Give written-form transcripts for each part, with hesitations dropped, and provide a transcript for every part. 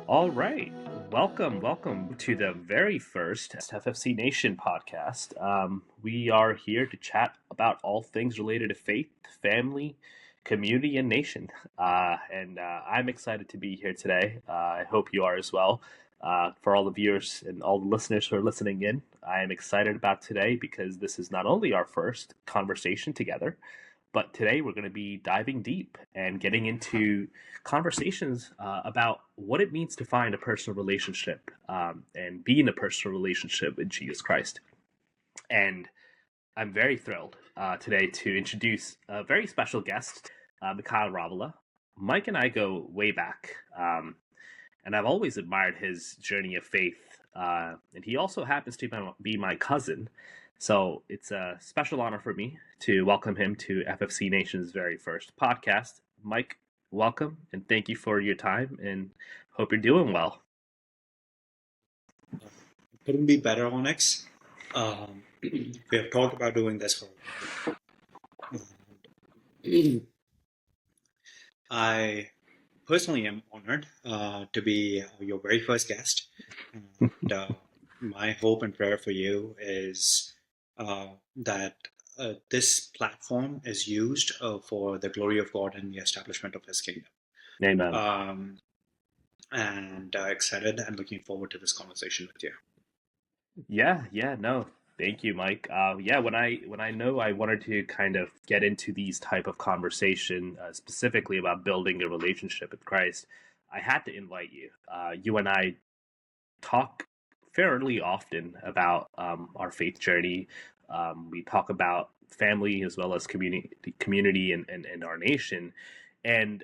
All right. Welcome to the very first FFCNation podcast. We are here to chat about all things related to faith, family, community, and nation. And I'm excited to be here today. I hope you are as well. For all the viewers and all the listeners who are listening in, I am excited about today because this is not only our first conversation together, but today we're going to be diving deep and getting into conversations about what it means to find a personal relationship and be in a personal relationship with Jesus Christ. And I'm very thrilled today to introduce a very special guest, Mikhail Ravila. Mike and I go way back, and I've always admired his journey of faith. And he also happens to be my cousin. So it's a special honor for me to welcome him to FFC Nation's very first podcast. Mike, welcome, and thank you for your time, and hope you're doing well. Couldn't be better, Onyx. We have talked about doing this for a while. I personally am honored to be your very first guest. And my hope and prayer for you is that this platform is used for the glory of God and the establishment of His kingdom. Amen. And excited and looking forward to this conversation with you. Yeah, no, thank you, Mike. When I know I wanted to kind of get into these type of conversation, specifically about building a relationship with Christ, I had to invite you. You and I talk fairly often about our faith journey. We talk about family as well as community and our nation. And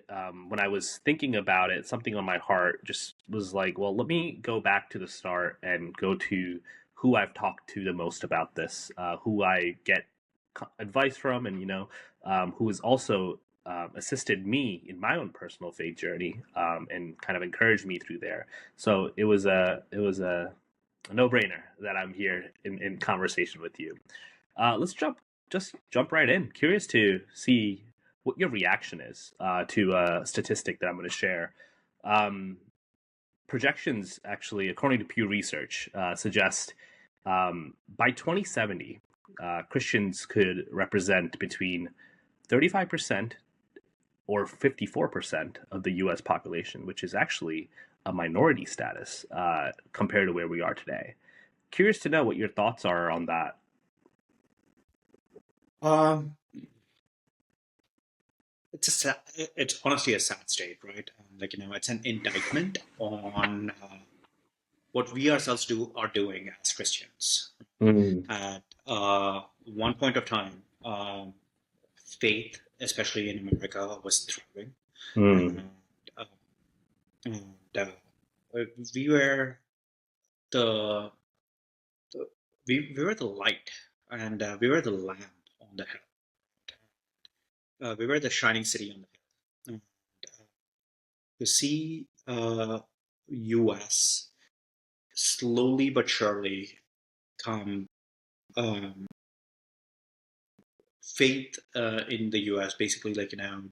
when I was thinking about it, something on my heart just was like, well, let me go back to the start and go to who I've talked to the most about this, who I get advice from, and who has also assisted me in my own personal faith journey and kind of encouraged me through there. So it was a no brainer that I'm here in conversation with you. Let's jump right in. Curious to see what your reaction is to a statistic that I'm going to share. Projections, actually, according to Pew Research, suggest by 2070, Christians could represent between 35% or 54% of the U.S. population, which is actually a minority status compared to where we are today. Curious to know what your thoughts are on that. It's honestly a sad state, right? It's an indictment on what we ourselves are doing as Christians. At one point of time, faith, especially in America, was thriving. And we were the we were the light, and we were the lamp on the hill. We were the shining city on the hill. And to see U.S. slowly but surely come faith in the U.S. basically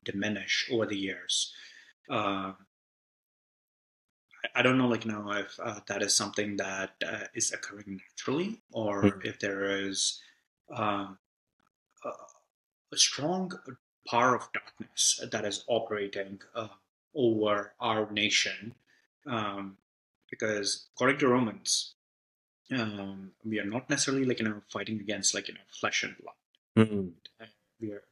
diminish over the years. I don't know if that is something that is occurring naturally, or if there is a strong power of darkness that is operating over our nation, because according to Romans, we are not necessarily fighting against flesh and blood. We are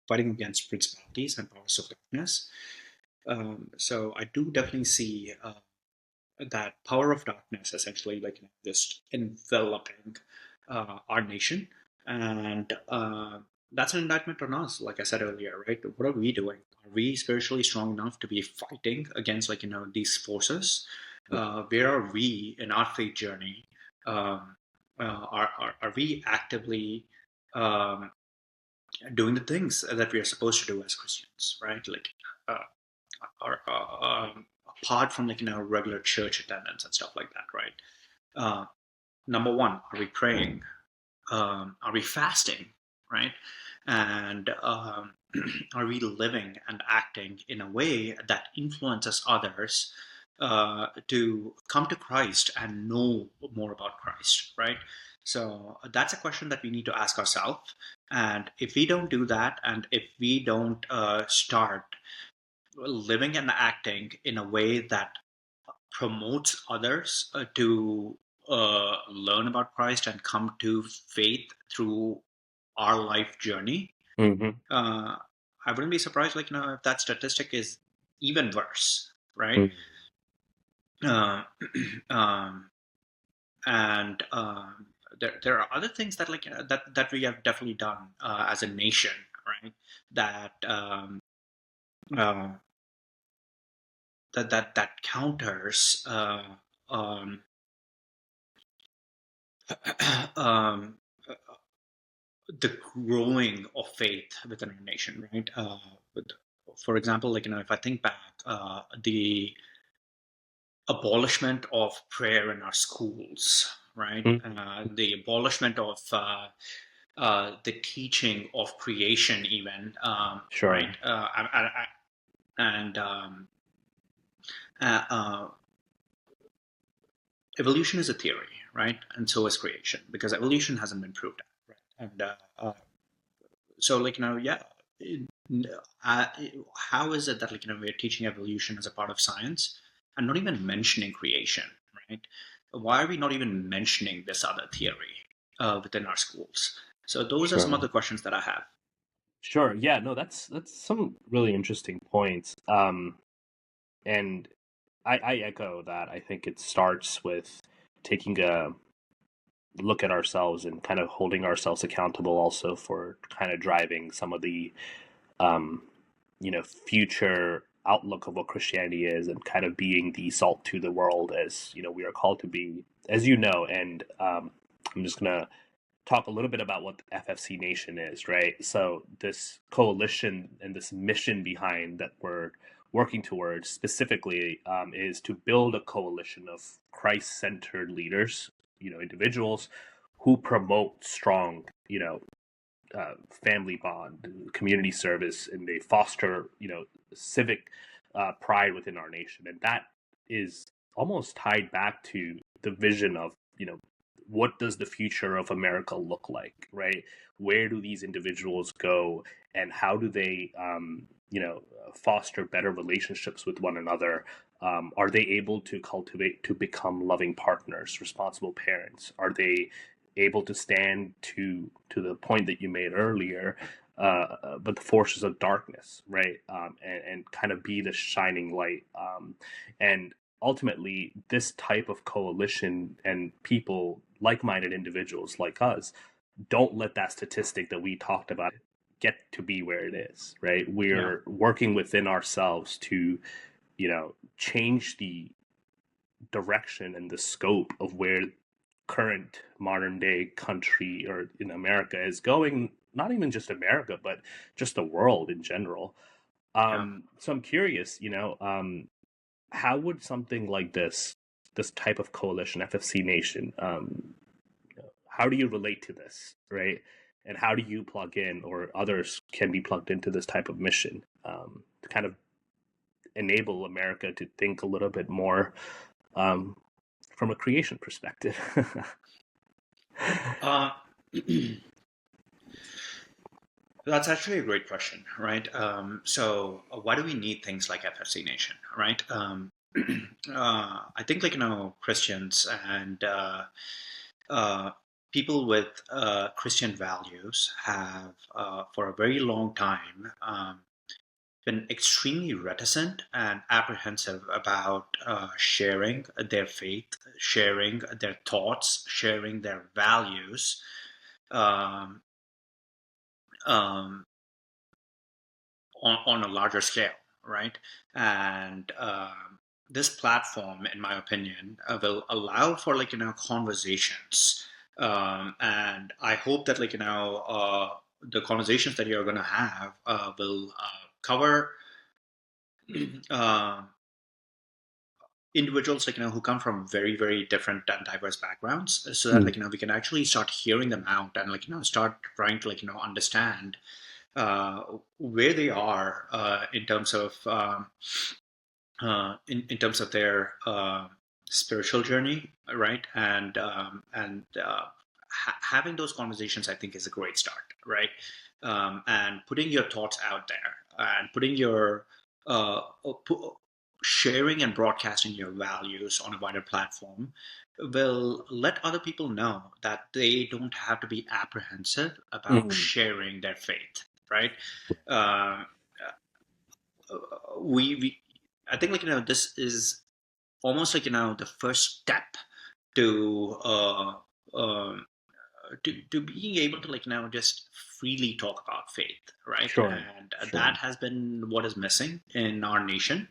fighting against principalities and powers of darkness. So I do definitely see that power of darkness essentially just enveloping our nation, and that's an indictment on us. Like I said earlier, right? What are we doing? Are we spiritually strong enough to be fighting against these forces? Where are we in our faith journey? Are we actively doing the things that we are supposed to do as Christians, right? Apart from regular church attendance and stuff like that, right? Number one, are we praying? Are we fasting, right? And are we living and acting in a way that influences others to come to Christ and know more about Christ, right? So that's a question that we need to ask ourselves. And if we don't do that, and if we don't start living and acting in a way that promotes others to learn about Christ and come to faith through our life journey, Mm-hmm. uh, I wouldn't be surprised, if that statistic is even worse, right? Mm. Uh, um, and there are other things that that we have definitely done as a nation, right? That uh, that counters um, um, the growing of faith within our nation, right? For example, if I think back, the abolishment of prayer in our schools, right? Mm. The abolishment of the teaching of creation, even, right? Sure. And uh, uh, evolution is a theory, right? And so is creation, because evolution hasn't been proved out, right? And so, yeah. Uh, how is it that we're teaching evolution as a part of science and not even mentioning creation, right? Why are we not even mentioning this other theory within our schools? So those are some of Sure. the questions that I have. Sure. Yeah. No, that's some really interesting points. And I echo that. I think it starts with taking a look at ourselves and kind of holding ourselves accountable also for kind of driving some of the um, future outlook of what Christianity is and kind of being the salt to the world as we are called to be, as you know. And I'm just gonna talk a little bit about what the FFCNation is, right? So this coalition and this mission behind that we're working towards specifically is to build a coalition of Christ-centered leaders, individuals who promote strong, family bond, community service, and they foster, civic pride within our nation. And that is almost tied back to the vision of, what does the future of America look like, right? Where do these individuals go, and how do they, foster better relationships with one another? Are they able to cultivate to become loving partners, responsible parents? Are they able to stand to the point that you made earlier, but the forces of darkness, right? And kind of be the shining light. And ultimately, this type of coalition and people, like-minded individuals like us, don't let that statistic that we talked about get to be where it is, right? Yeah, We're working within ourselves to, change the direction and the scope of where current modern day country or in America is going, not even just America, but just the world in general. yeah. So I'm curious, how would something like this type of coalition, FFCNation, how do you relate to this, right? And how do you plug in, or others can be plugged into this type of mission to kind of enable America to think a little bit more um, from a creation perspective? Uh, that's actually a great question, right? So why do we need things like FFCNation, right? I think Christians and uh, people with Christian values have, for a very long time, been extremely reticent and apprehensive about sharing their faith, sharing their thoughts, sharing their values um, um, on a larger scale, right? And this platform, in my opinion, will allow for conversations, and I hope that the conversations that you're going to have will cover uh, individuals who come from very very different and diverse backgrounds, so that Mm. we can actually start hearing them out and start trying to understand where they are in terms of in terms of their spiritual journey, right? Having those conversations, I think, is a great start, right? And putting your thoughts out there and putting your uh, pu- sharing and broadcasting your values on a wider platform will let other people know that they don't have to be apprehensive about Mm. sharing their faith, right? Um, we I think, like, this is almost like, the first step to to being able to, like, just freely talk about faith, right? Sure, And sure. that has been what is missing in our nation,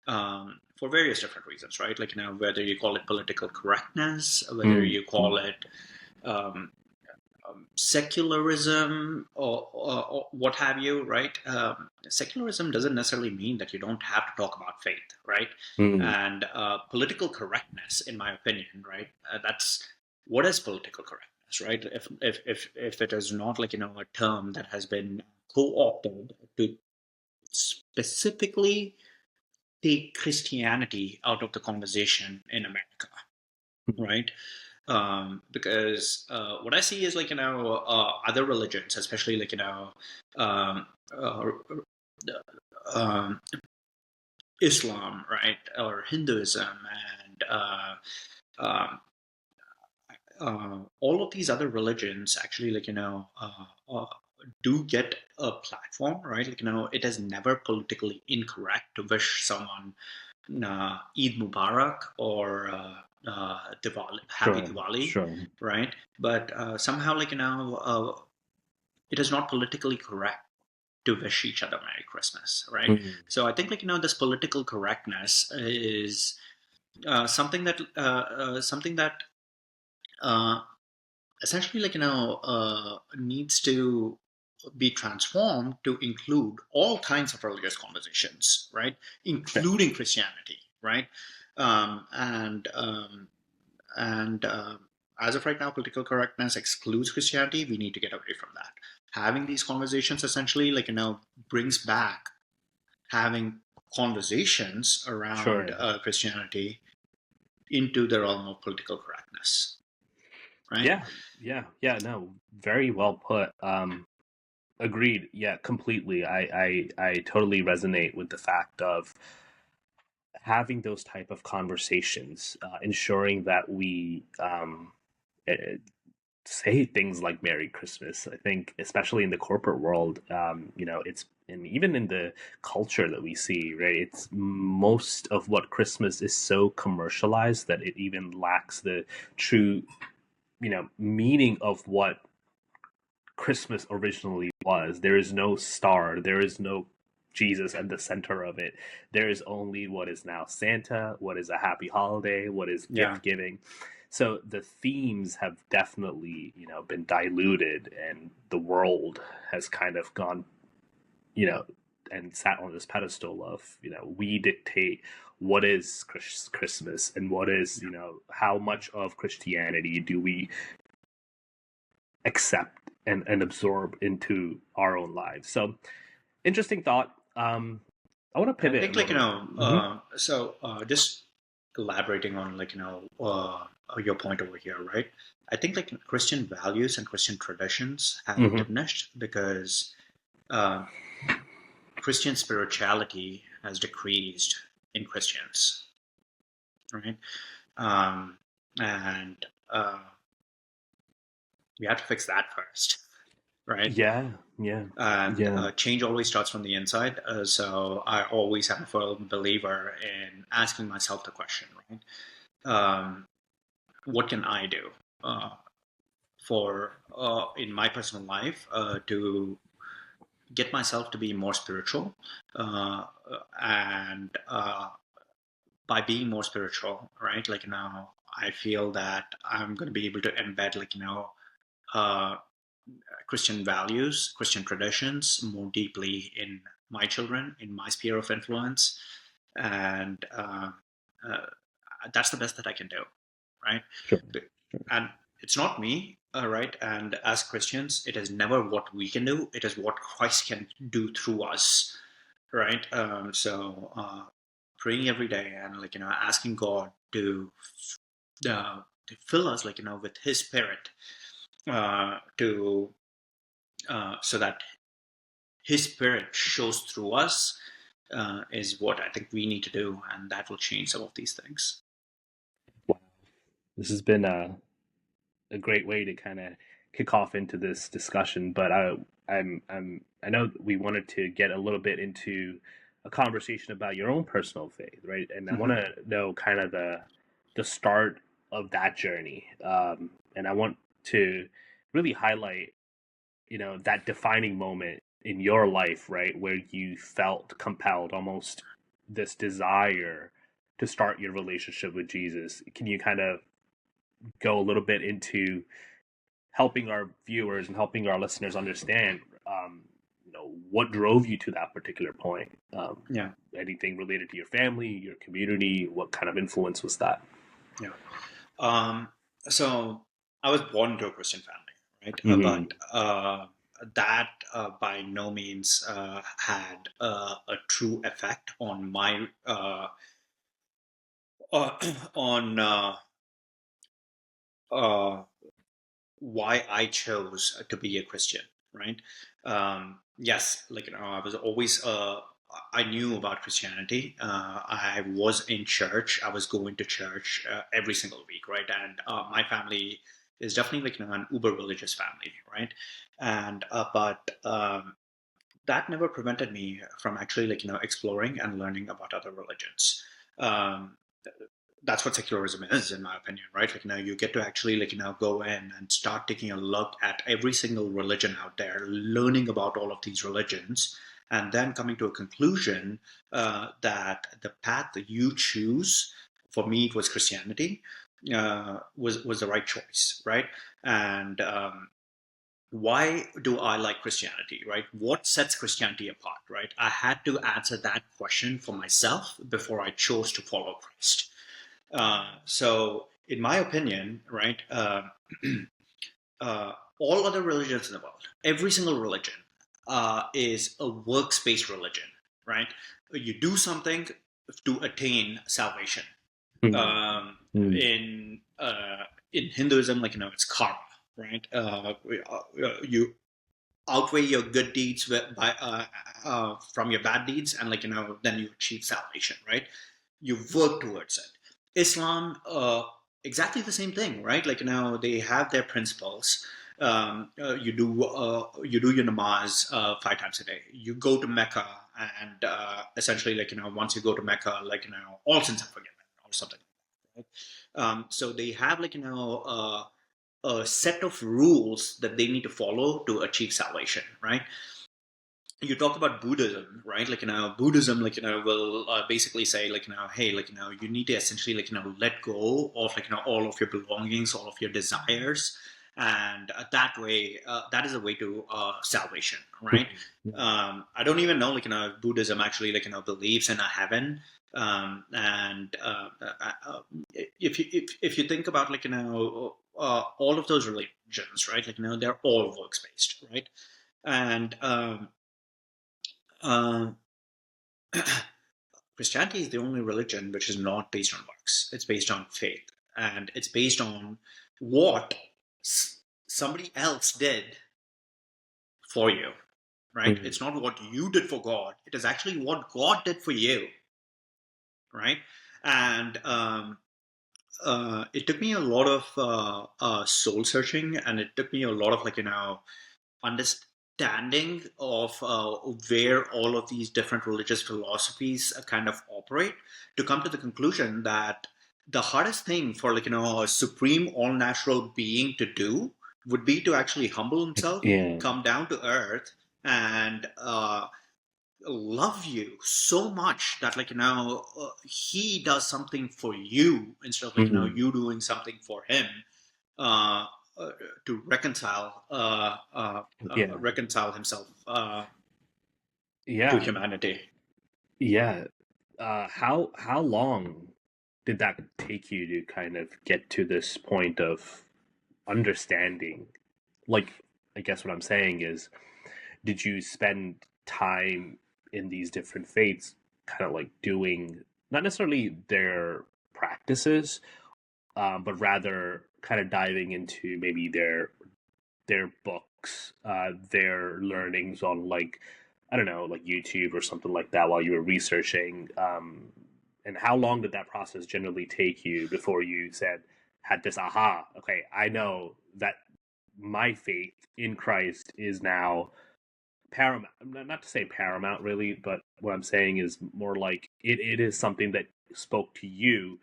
for various different reasons, right? Like, whether you call it political correctness, whether Mm. you call it um, secularism, or what have you, right? Secularism doesn't necessarily mean that you don't have to talk about faith, right? Mm. And political correctness, in my opinion, right? That's what is political correctness, right? If it is not, like, a term that has been co-opted to specifically take Christianity out of the conversation in America, Mm. right? Because what I see is, like, other religions, especially, like, um, uh, um, Islam, right, or Hinduism, and um, all of these other religions actually, like, do get a platform, right? Like, it is never politically incorrect to wish someone Eid Mubarak, or Diwali, Happy Sure, Diwali, sure. right? But somehow, like, it is not politically correct to wish each other Merry Christmas, right? Mm. So I think, like, this political correctness is something that uh, essentially, like, needs to be transformed to include all kinds of religious conversations, right? Sure. Including Christianity, right? Um, and um, and as of right now, political correctness excludes Christianity. We need to get away from that. Having these conversations essentially, like, brings back having conversations around Sure. Christianity into the realm of political correctness, right? Yeah, yeah, yeah. No, very well put. Agreed. Yeah, completely. I totally resonate with the fact of having those type of conversations, ensuring that we eh, say things like Merry Christmas. I think, especially in the corporate world, it's and even in the culture that we see, right? It's most of what Christmas is so commercialized that it even lacks the true, meaning of what Christmas originally was. There is no star, there is no Jesus at the center of it. There is only what is now Santa, what is a happy holiday, what is Yeah, gift giving. So the themes have definitely, been diluted, and the world has kind of gone, you know, and sat on this pedestal of, we dictate what is Christmas, and what is, how much of Christianity do we accept and absorb into our own lives. So interesting thought. I want to I pivot a think, like, little. Hmm. so just elaborating on, like, your point over here, right? I think, like, Christian values and Christian traditions have Hmm. diminished because uh, Christian spirituality has decreased in Christians, right? Um, and we have to fix that first, right? Yeah, yeah, And yeah. change always starts from the inside. So I always am a firm believer in asking myself the question, right? What can I do uh, for in my personal life to get myself to be more spiritual, and by being more spiritual, right? Like, I feel that I'm going to be able to embed, like, uh, Christian values, Christian traditions more deeply in my children, in my sphere of influence, and uh, that's the best that I can do, right? Sure. And it's not me, right? And as Christians, it is never what we can do; it is what Christ can do through us, right? praying every day and asking God to fill us with His Spirit, to so that His Spirit shows through us, is what I think we need to do, and that will change some of these things. Wow. This has been a great way to kind of kick off into this discussion. But I know that we wanted to get a little bit into a conversation about your own personal faith, right? And I want Mm-hmm. to know kind of the start of that journey, and I want to really highlight, that defining moment in your life, right, where you felt compelled, almost this desire to start your relationship with Jesus. Can you kind of go a little bit into helping our viewers and helping our listeners understand, what drove you to that particular point? Yeah, Anything related to your family, your community? What kind of influence was that? yeah. Um, so I was born into a Christian family, right? Mm-hmm. But that by no means had a true effect on my uh, on uh, why I chose to be a Christian, right? Yes, I was always I knew about Christianity. I was in church. I was going to church every single week, right? And my family is definitely an uber religious family, right? And but that never prevented me from actually exploring and learning about other religions. Um, that's what secularism is, in my opinion, right? You get to actually go in and start taking a look at every single religion out there, learning about all of these religions, and then coming to a conclusion that the path that you choose, for me it was Christianity, was the right choice, right? And why do I like Christianity, right? What sets Christianity apart, right? I had to answer that question for myself before I chose to follow Christ. So, in my opinion, right, all other religions in the world, every single religion is a works-based religion, right? You do something to attain salvation. Um, Mm-hmm. in Hinduism, it's karma, right? You outweigh your good deeds from your bad deeds, and then you achieve salvation, right? You work towards it. Islam, exactly the same thing, right? They have their principles. You do your namaz 5 times a day. You go to Mecca, and essentially once you go to Mecca, all sins are forgiven or something, right? So they have a set of rules that they need to follow to achieve salvation, right? You talk about Buddhism, right? Buddhism, will basically say, hey, you need to essentially, let go of, all of your belongings, all of your desires. And that way, that is a way to salvation, right? I don't even know, if Buddhism actually, believes in a heaven. And if you think about, all of those religions, right? They're all works based, right? And uh, Christianity is the only religion which is not based on works. It's based on faith, and it's based on what somebody else did for you, right? Mm-hmm. It's not what you did for God. It is actually what God did for you, right? And it took me a lot of soul searching, and it took me a lot of understanding of where all of these different religious philosophies kind of operate, to come to the conclusion that the hardest thing for a supreme all natural being to do would be to actually humble himself, Yeah. come down to earth, and love you so much that he does something for you instead of Mm-hmm. you doing something for him, uh, uh, to Yeah. reconcile himself to Yeah. humanity. Yeah. How long did that take you to kind of get to this point of understanding? Like, I guess what I'm saying is, did you spend time in these different faiths, kind of like doing not necessarily their practices, but rather kind of diving into maybe their books, their learnings on like I don't know, like YouTube or something like that while you were researching. And how long did that process generally take you before you said had this aha? Okay, I know that my faith in Christ is now paramount. Not to say paramount really, but what I'm saying is more like it is something that spoke to you,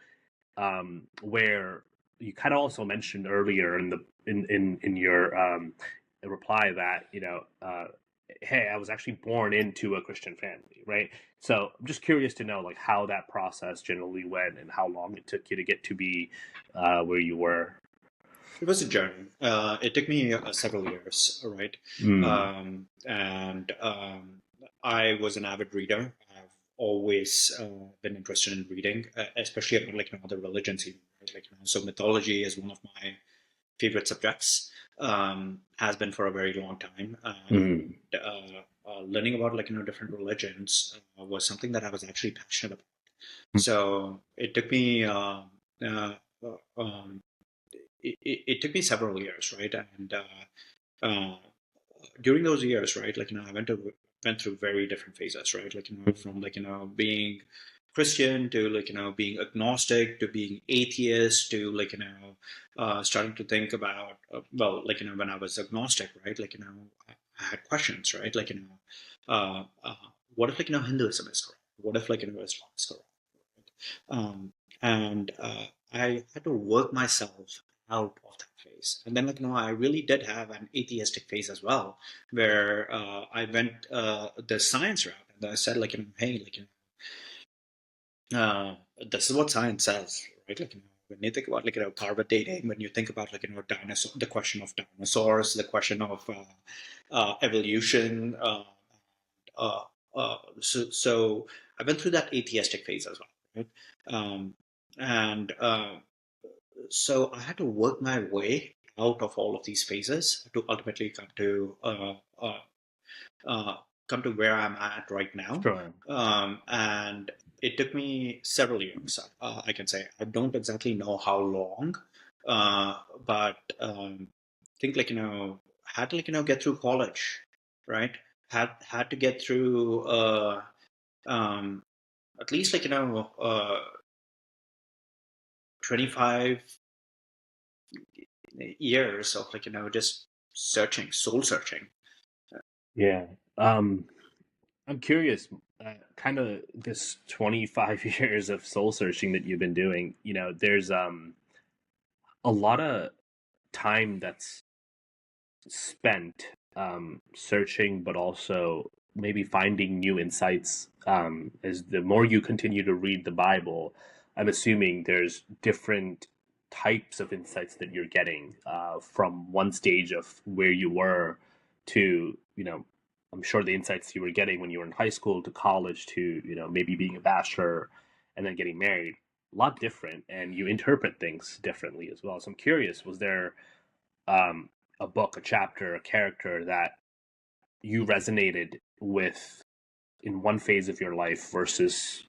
where you kind of also mentioned earlier in the in your reply that hey, I was actually born into a Christian family, right? So I'm just curious to know like how that process generally went and how long it took you to get to be where you were. It was a journey. It took me several years, right? Mm. And I was an avid reader. I've always been interested in reading, especially about other religions, even, right? So mythology is one of my favorite subjects. Has been for a very long time. Mm. Learning about different religions was something that I was actually passionate about. So it took me. Uh, um, it took me several years, right? And uh, during those years, right, I went through very different phases, right? From being Christian to being agnostic to being atheist to starting to think about when I was agnostic, right? I had questions, right? What if Hinduism is correct? What if Islam is correct? um, and I had to work myself out of that phase. And then, I really did have an atheistic phase as well, where I went the science route, and I said, hey, this is what science says, right? When you think about carbon dating, when you think about dinosaur, the question of dinosaurs, the question of evolution. Uh, so I went through that atheistic phase as well, right? Um, and So I had to work my way out of all of these phases to ultimately uh, come to where I'm at right now. Sure. And it took me several years. I can say I don't exactly know how long, but think had to get through college, right? Had to get through um, at least 25 years of just searching, soul searching. Yeah. I'm curious, kind of this 25 years of soul searching that you've been doing, there's a lot of time that's spent searching, but also maybe finding new insights. As the more you continue to read the Bible, I'm assuming there's different types of insights that you're getting from one stage of where you were to, I'm sure the insights you were getting when you were in high school to college to, maybe being a bachelor and then getting married, a lot different, and you interpret things differently as well. So I'm curious, was there um, a book, a chapter, a character that you resonated with in one phase of your life versus,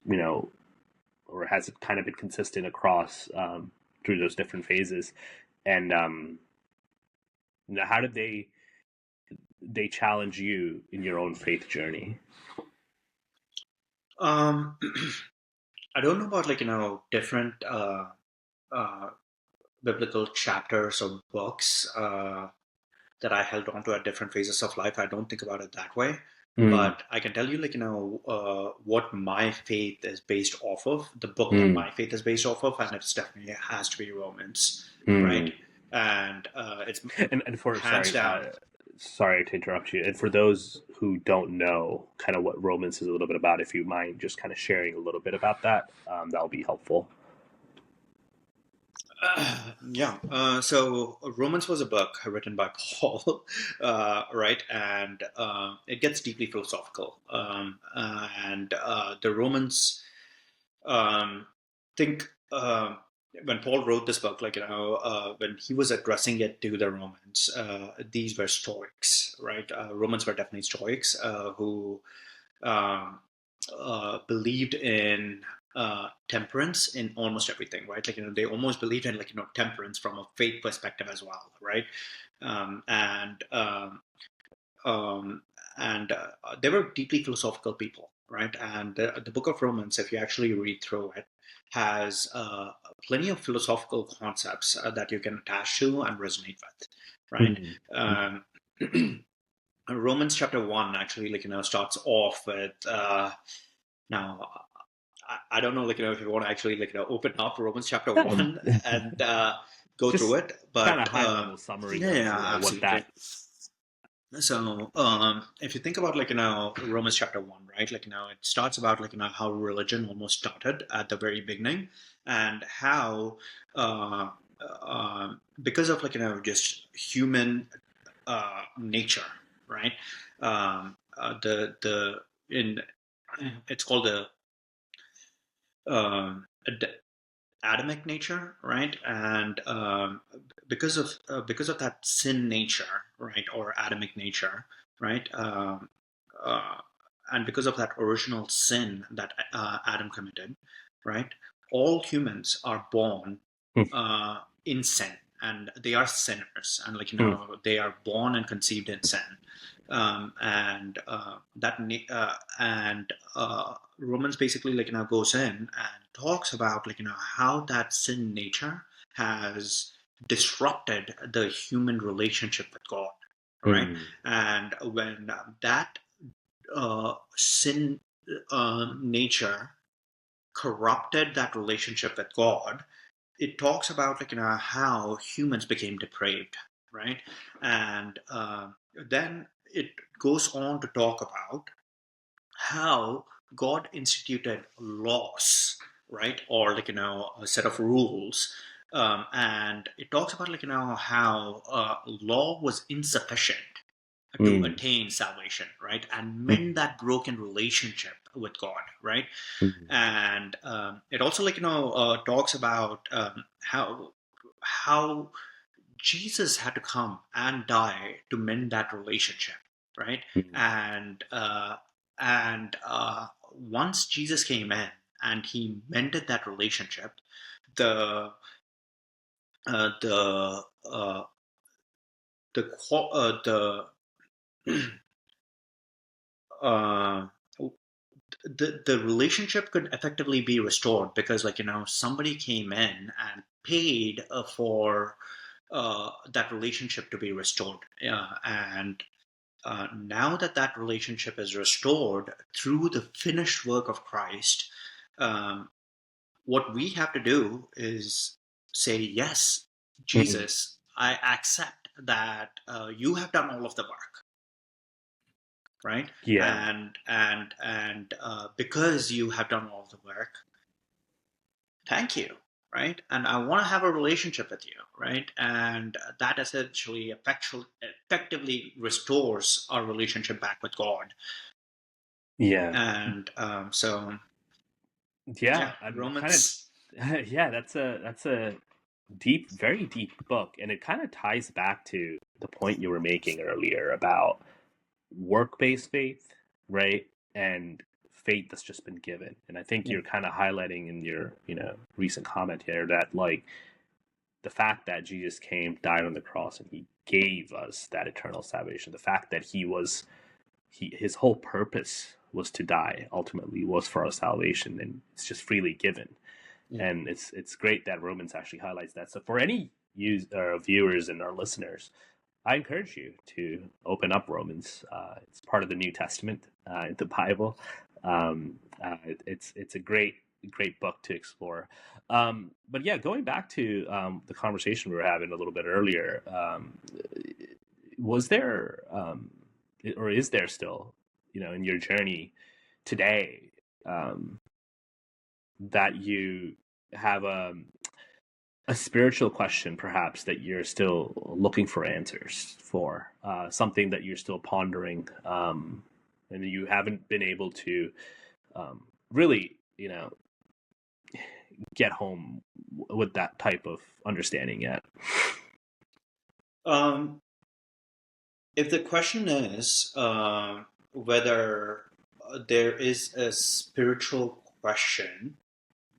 or has it kind of been consistent across through those different phases? And how did they challenge you in your own faith journey? Um, I don't know about different uh, biblical chapters or books that I held on to at different phases of life. I don't think about it that way. Mm, But I can tell you, what my faith is based off of, the book that mm, my faith is based off of, and it's definitely has to be Romans, right? mm. And it's And for hands down. sorry to interrupt you. And for those who don't know kind of what Romans is a little bit about, if you mind just kind of sharing a little bit about that, that'll be helpful. Yeah. So Romans was a book written by Paul, right? And it gets deeply philosophical. And the Romans think when Paul wrote this book, when he was addressing it to the Romans, these were Stoics, right? Romans were definitely Stoics who um, believed in temperance in almost everything, right? They almost believed in temperance from a faith perspective as well, right? Um, and um, um, and they were deeply philosophical people, right? And the book of Romans, if you actually read through it, has plenty of philosophical concepts that you can attach to and resonate with, right? Um, Romans chapter 1 actually, starts off with now. I don't know, if you want to actually, open up Romans chapter Um, 1 and go through just it, kind of but high level summary of yeah, what absolutely. that. So, if you think about Romans chapter 1, right? It starts about how religion almost started at the very beginning, and how because of just human nature, right? The in It's called the ad- Adamic nature, right? And because of that sin nature, right, or Adamic nature, right, uh, and because of that original sin that Adam committed, right, all humans are born in sin, and they are sinners, and they are born and conceived in sin, and that and Romans basically goes in and talks about how that sin nature has disrupted the human relationship with God, right? And when that sin nature corrupted that relationship with God, it talks about how humans became depraved, right? And then it goes on to talk about how God instituted laws, right, or a set of rules, and it talks about how law was insufficient to attain salvation, right, and mend that broken relationship with God, right? And it also talks about how Jesus had to come and die to mend that relationship, right? And once Jesus came in and he mended that relationship, the the the uh, the relationship could effectively be restored because somebody came in and paid for that relationship to be restored, and now that that relationship is restored through the finished work of Christ, um, what we have to do is say, yes, Jesus, I accept that you have done all of the work, right? Yeah. And because you have done all the work, thank you, right? And I want to have a relationship with you, right? And that essentially effectively restores our relationship back with God. Yeah. And Yeah. yeah, I'm kind Romans. of. Yeah, that's a deep, very deep book, and it kind of ties back to the point you were making earlier about work-based faith, right? And faith that's just been given. And I think Yeah, you're kind of highlighting in your, recent comment here that like the fact that Jesus came, died on the cross, and he gave us that eternal salvation. The fact that his whole purpose was to die, ultimately was for our salvation, and it's just freely given. yeah. And it's great that Romans actually highlights that. So for any viewers and our listeners, I encourage you to open up Romans. It's part of the New Testament, the Bible. It's a great book to explore. But yeah, going back to the conversation we were having a little bit earlier, was there or is there still, in your journey today, um, that you have a spiritual question perhaps that you're still looking for answers for, something that you're still pondering, and you haven't been able to really get home with that type of understanding yet? Um, if the question is whether there is a spiritual question,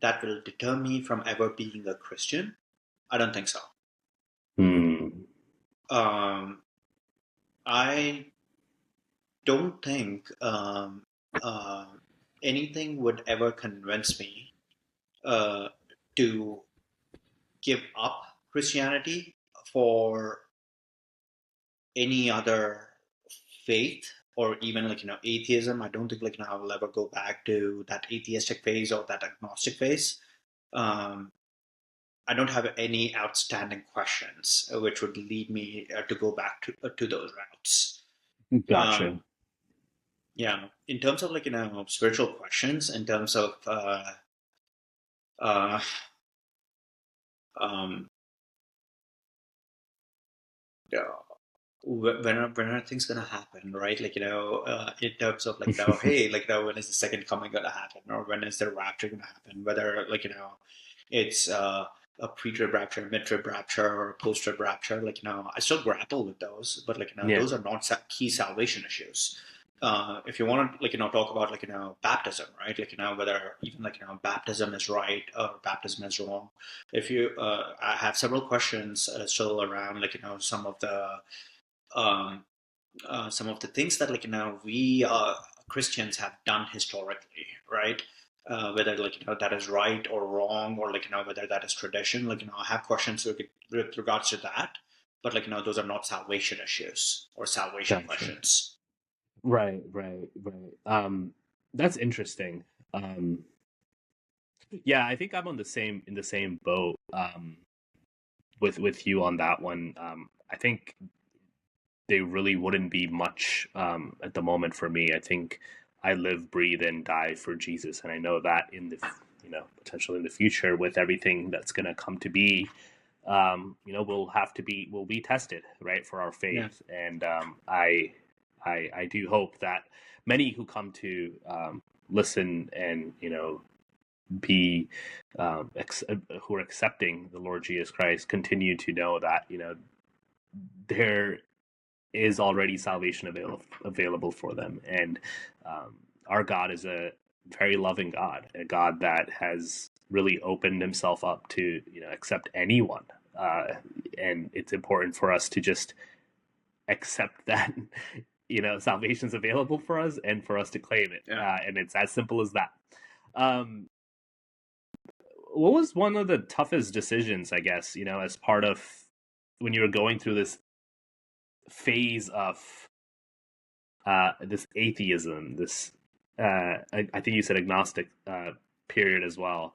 that will deter me from ever being a Christian? I don't think so. Hmm. Um, I don't think anything would ever convince me uh, to give up Christianity for any other faith, or even atheism. I don't think I will ever go back to that atheistic phase or that agnostic phase. Um, I don't have any outstanding questions which would lead me to go back to those routes. Gotcha. Um, yeah, in terms of spiritual questions, in terms of uh, um, yeah, when are things gonna happen, right? In terms of hey, when is the second coming gonna happen, or when is the rapture gonna happen? Whether it's a pre-trib rapture, mid-trib rapture, or a post-trib rapture. I still grapple with those, but Yeah. those are not key salvation issues. If you want to talk about baptism, right? Whether even baptism is right or baptism is wrong. If you I have several questions still around um, some of the things that we Christians have done historically, right? Whether that is right or wrong, or whether that is tradition. I have questions with regards to that, but those are not salvation issues or salvation Gotcha. questions. Right, right, right. That's interesting. Um, yeah, I think I'm on the same in the same boat with you on that one. I think there really wouldn't be much at the moment for me. I think I live, breathe, and die for Jesus, and I know that in the potentially in the future with everything that's going to come to be, we'll be tested, right, for our Yeah. faith, and I do hope that many who come to listen and be who are accepting the Lord Jesus Christ continue to know that there is already salvation available for them, and our God is a very loving God, a God that has really opened Himself up to accept anyone, and it's important for us to just accept that salvation's available for us and for us to claim it, Yeah. and it's as simple as that. Um, what was one of the toughest decisions, I guess, as part of when you were going through this phase of this atheism, this I think you said agnostic period as well.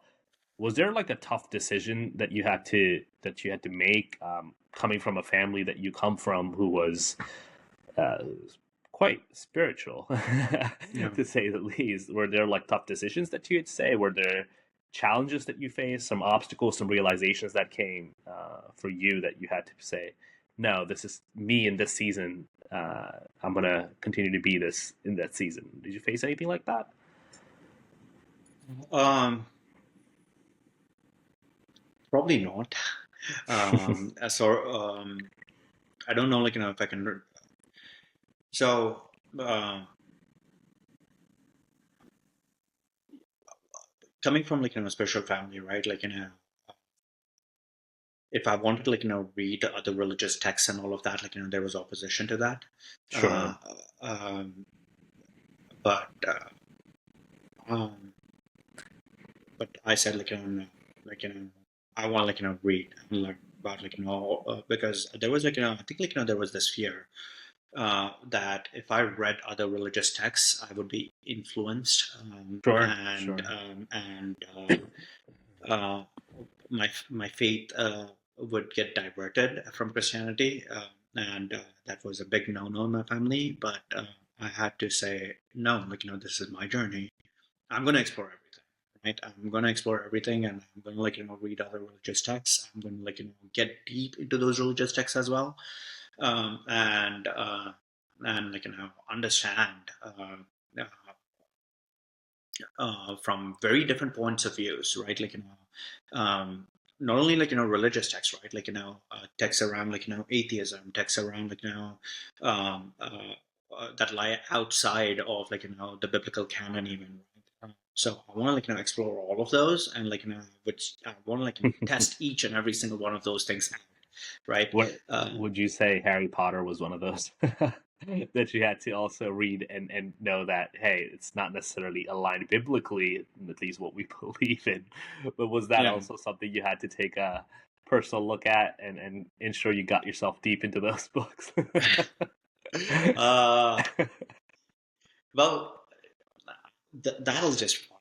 Was there like a tough decision that you had to make, coming from a family that you come from who was uh, quite spiritual, Yeah. to say the least? Were there like tough decisions that you had to say? Were there challenges that you faced, some obstacles, some realizations that came for you that you had to say, no, this is me in this season. I'm gonna continue to be this in that season. Did you face anything like that? Um, Probably not. So I don't know, if I can. So uh, coming from a special family, right? If I wanted to read other religious texts and all of that, there was opposition to that. Sure. Uh, um, but um, but I said no, I want read and learn about because there was I think there was this fear that if I read other religious texts, I would be influenced, Sure. Sure. and uh, my faith would get diverted from Christianity, and that was a big no-no in my family. But I had to say no, this is my journey. I'm going to explore everything, right? I'm going to explore everything, and I'm going to read other religious texts. I'm going to get deep into those religious texts as well, and understand. Uh, from very different points of views, right? Not only religious texts, right? Texts around atheism, texts around um, uh, that lie outside of the biblical canon, even. Right? So I want to explore all of those, and which I want to test each and every single one of those things out, right? What would you say Harry Potter was one of those that you had to also read and know that, hey, it's not necessarily aligned biblically, at least what we believe in, but was that Yeah. also something you had to take a personal look at and ensure you got yourself deep into those books? uh, well, that is just fun,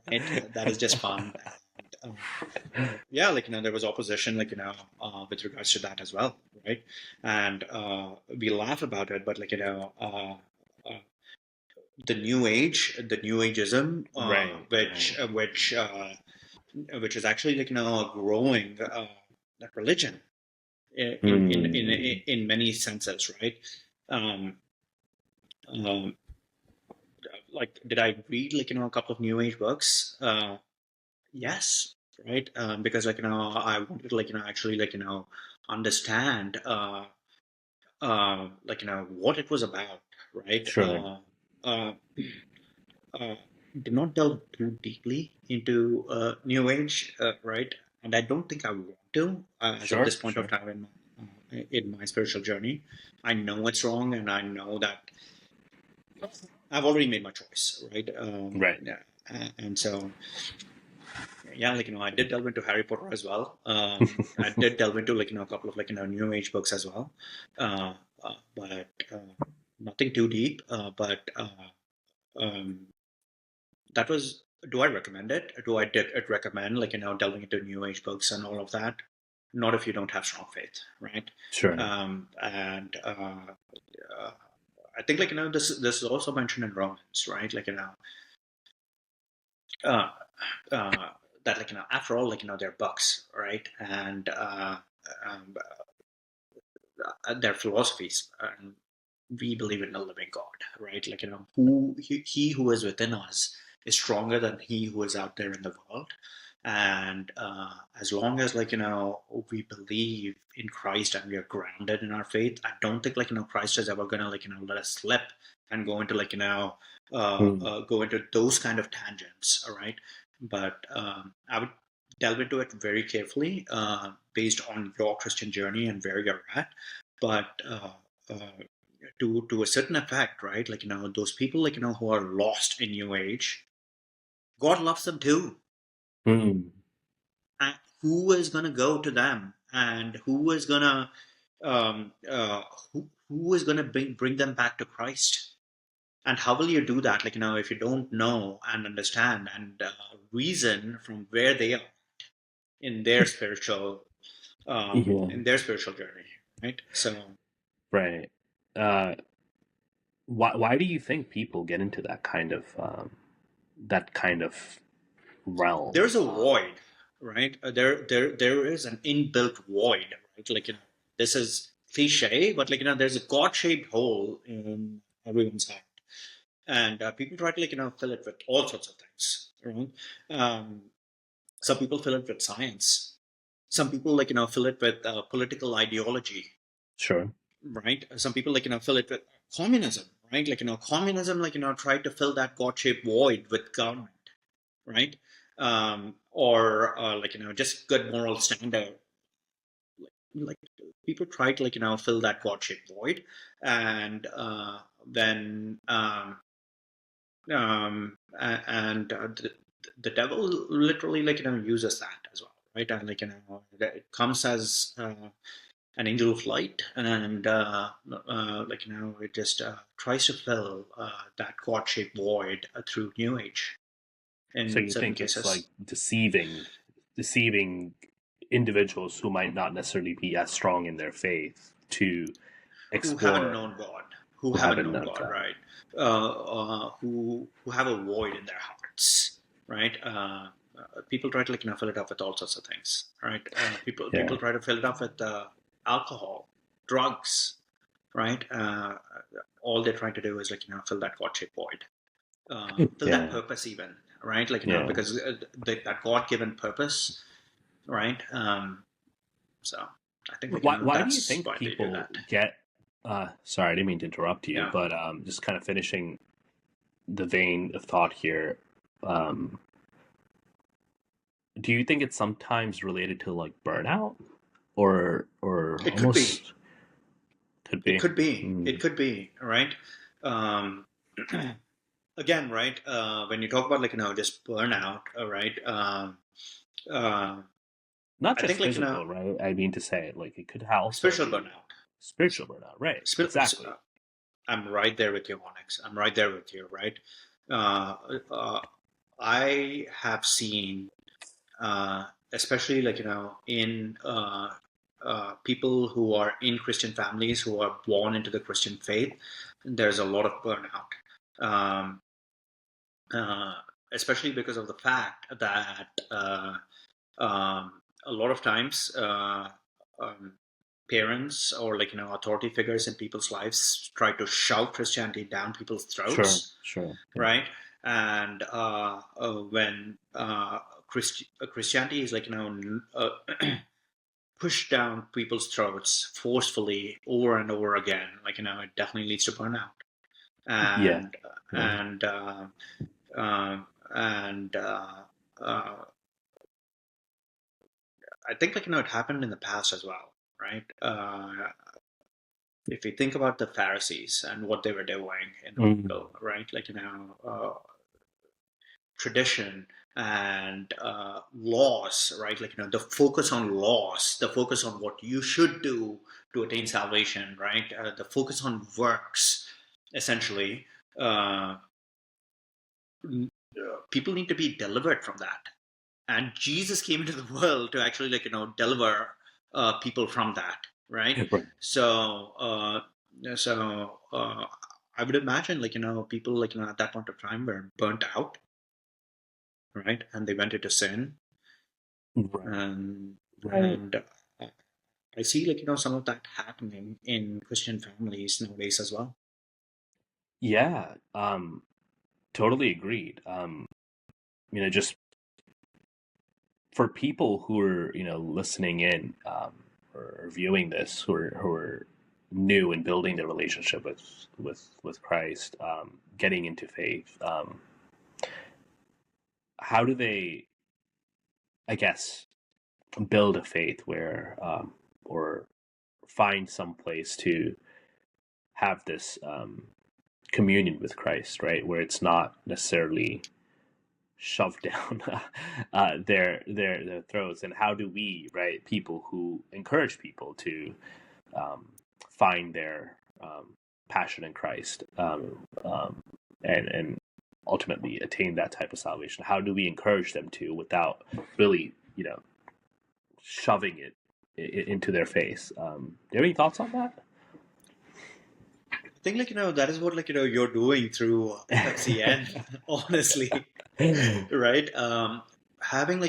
right? That is just fun. And, yeah, there was opposition, with regards to that as well, right? And we laugh about it, but the new ageism, Right, which right. which is actually a growing religion Hmm. in many senses, right? Um, um, did I read a couple of new age books? Yes, right. Because I wanted to actually understand what it was about, right? Sure, Uh, uh, did not delve too deeply into new age, right? And I don't think I want to as of sure, this point of sure. time in my spiritual journey. I know it's wrong, and I know that I've already made my choice, right? Right. Yeah, and so yeah, I did delve into Harry Potter as well. I did delve into a couple of new age books as well, but nothing too deep. But um, that was. Do I recommend it? Do I did it recommend delving into new age books and all of that? Not if you don't have strong faith, right? Sure. And I think this is also mentioned in Romans, right? Uh, uh, that after all they're books, right? And um, their philosophies, and we believe in a living God, right? Who he who is within us is stronger than he who is out there in the world. And as long as we believe in Christ and we are grounded in our faith, I don't think Christ is ever gonna let us slip and go into Hmm. go into those kind of tangents, all right? But I would delve into it very carefully based on your Christian journey and where you're at. But uh, to a certain effect, right? Those people who are lost in New Age, God loves them too. Hmm. And who is gonna go to them, and who is gonna who is gonna bring them back to Christ? And how will you do that? If you don't know and understand and reason from where they are in their Yeah. spiritual journey, right? So Right. Uh, why do you think people get into that kind of realm? there's a void, right? There is an inbuilt void, right? This is cliche, but there's a God-shaped hole in everyone's heart, and people try to fill it with all sorts of things, right? Um, some people fill it with science. Some people fill it with political ideology, Sure. right? Some people fill it with communism, right? Communism tried to fill that God-shaped void with government, right? Or just good moral standard. Like people try to fill that God-shaped void, and then and the devil literally uses that as well, right? And it comes as an angel of light, and it just tries to fill that God-shaped void through New Age So in you certain think it's like cases. deceiving individuals who might not necessarily be as strong in their faith to Who haven't explore known God, who who haven't haven't known known God, God. right? Who have a void in their hearts, right? People try to fill it up with all sorts of things, right? People Yeah. try to fill it up with alcohol, drugs, right? All they're trying to do is fill that God-shaped void, fill that Yeah. purpose even, right? Yeah. Because that God-given purpose, right? So I think Why do you that's think why they do people that. get sorry, I didn't mean to interrupt you, Yeah. but just kind of finishing the vein of thought here. Um, do you think it's sometimes related to like burnout, or It could be. almost could It be? could be. Mm. It could be. Right. Um, Again, right. When you talk about just burnout, right. Uh, Not I just think physical, right? I mean to say, like it could also spiritual be burnout. spiritual burnout, right? Exactly. I'm right there with you, Onyx. I'm right there with you, right? Uh, uh, I have seen, especially in people who are in Christian families who are born into the Christian faith, there's a lot of burnout. Um, uh, Especially because of the fact that a lot of times um, parents or authority figures in people's lives try to shove Christianity down people's Sure, throats, sure. Yeah. right? And when Christianity is pushed down people's throats forcefully over and over again, it definitely leads to burnout. Yeah. And Yeah. and and I think it happened in the past as well, right? If you think about the Pharisees and what they were doing in the Mm. Bible, right? Tradition and laws, right? The focus on laws, the focus on what you should do to attain salvation, right? The focus on works, essentially. Uh, People need to be delivered from that, and Jesus came into the world to actually deliver people from that, right? Right. So I would imagine people at that point of time were burnt out, right, and they went into sin, Right. and Right. and I see some of that happening in Christian families nowadays as well. Yeah. Totally agreed. Just for people who are listening in, or viewing this, who are new and building their relationship with Christ, getting into faith, how do they, I guess, build a faith where, or find some place to have this, communion with Christ, right, where it's not necessarily shoved down their throats? And how do we, right, people who encourage people to, um, find their, passion in Christ, and ultimately attain that type of salvation? How do we encourage them to, without really, shoving it into their face? Do you have any thoughts on I think that is what you're doing through FFCN, honestly. that? Right? Having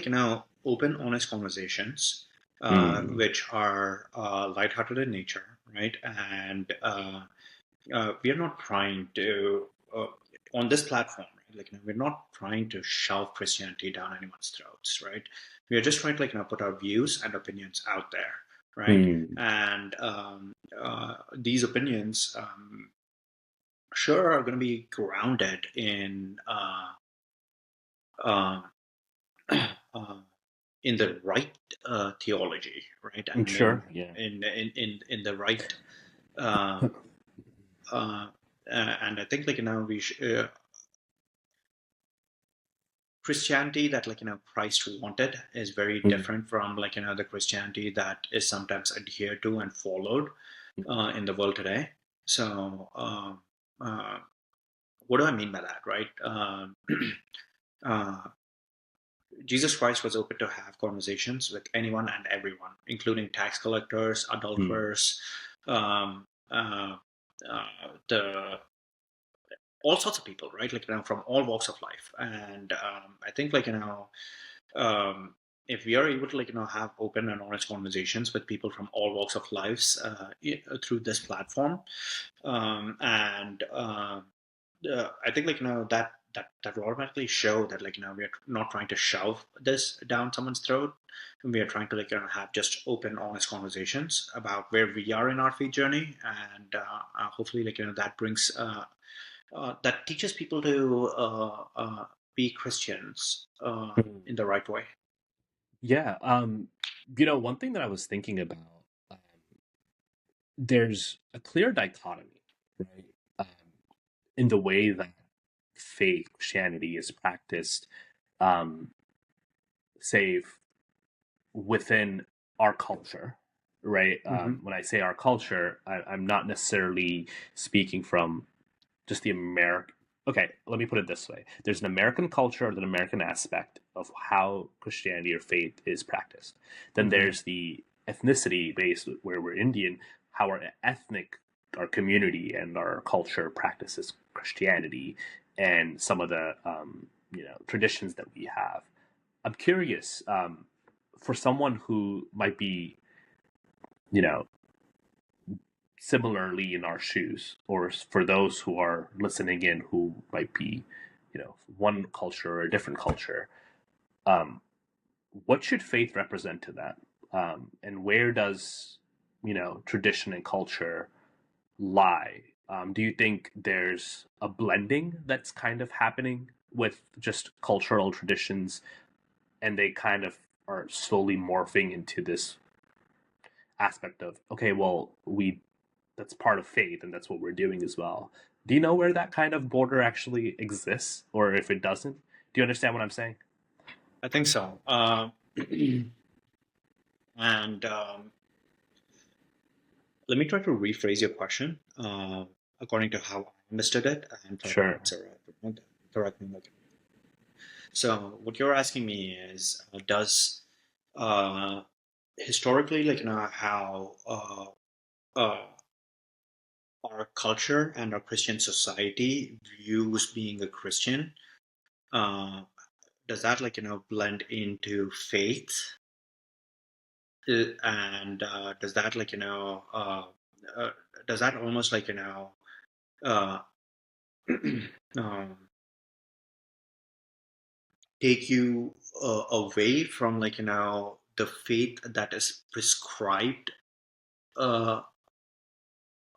open, honest conversations, Mm, which are lighthearted in nature, right? And we are not trying to on this platform, right? We're not trying to shove Christianity down anyone's throats, right? We are just trying to put our views and opinions out there, right? mm, And these opinions, sure, are going to be grounded uh, uh, in the right theology, right, and sure, yeah. in the right, uh, uh, and I think Christianity that Christ wanted is very Mm, different from the Christianity that is sometimes adhered to and followed in the world today. So uh, what do I mean by that, right? Uh, Jesus Christ was open to have conversations with anyone and everyone, including tax collectors, mm, adulterers, um, the all sorts of people, right? From all walks of life. And I think um, if we are able to have open and honest conversations with people from all walks of lives through this platform, and I think that will automatically show that we are not trying to shove this down someone's throat. We are trying to have just open, honest conversations about where we are in our faith journey, and hopefully that brings that teaches people to be Christians Mhm. in the right way? Yeah. One thing that I was thinking about, um, there's a clear dichotomy, right? Um, in the way that faith, Christianity is practiced, um, say, within our culture, right? Mm-hmm. When I say our culture, I'm not necessarily speaking from just the American. Okay, let me put it this way: there's an American culture, or an American aspect of how Christianity or faith is practiced. Then Mm-hmm. there's the ethnicity based, where we're Indian, how our community and our culture practices Christianity, and some of the traditions that we have. I'm curious, for someone who might be, you know, similarly in our shoes, or for those who are listening in who might be, one culture or a different culture, um, what should faith represent to that? And where does, tradition and culture lie? Do you think there's a blending that's kind of happening with just cultural traditions, and they kind of are slowly morphing into this aspect of, okay, well, we that's part of faith and that's what we're doing as well. Do you know where that kind of border actually exists, or if it doesn't? Do you understand what I'm saying? I think so. And let me try to rephrase your question according to how I understood it and try to Sure. answer it. Correct me. So what you're asking me is, does uh, historically, how uh, our culture and our Christian society views being a Christian, uh, does that blend into faith? And does that uh, does that almost uh, um, take you away from the faith that is prescribed uh,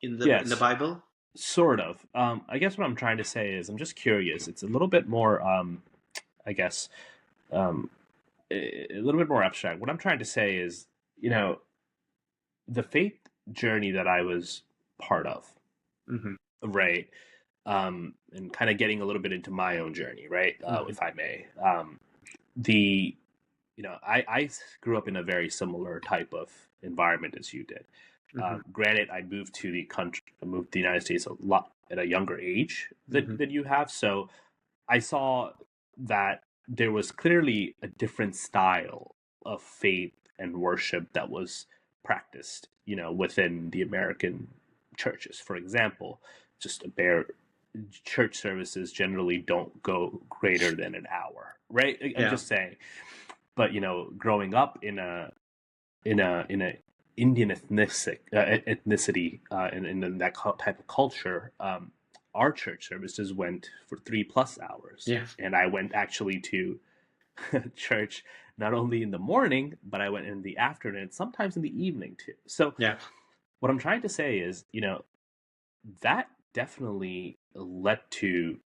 in the Yes, Bible? sort of. I guess what I'm trying to say is, I'm just curious. It's a little bit more, I guess, um, a little bit more abstract. What I'm trying to say is, you know, the faith journey that I was part of, Hmm. right? And kind of getting a little bit into my own journey, right? Hmm. If I may. The I grew up in a very similar type of environment as you did. Hmm. Granted, I moved to the United States a lot at a younger age Hmm. than you have, so I saw that there was clearly a different style of faith and worship that was practiced, within the American churches. For example, just a bare church services generally don't go greater than an hour, right? I'm Yeah. just saying. But growing up in a Indian ethnicity, in that type of culture, our church services went for 3+ hours, Yeah. and I went actually to church not only in the morning, but I went in the afternoon, sometimes in the evening too. So Yeah. what I'm trying to say is, that definitely led to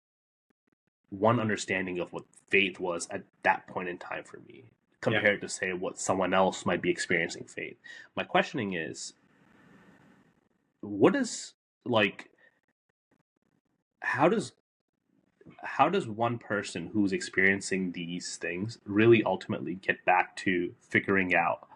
one understanding of what faith was at that point in time for me, Yeah. compared to say what someone else might be experiencing faith. My questioning is, what is, like, how does one person who's experiencing these things really ultimately get back to figuring out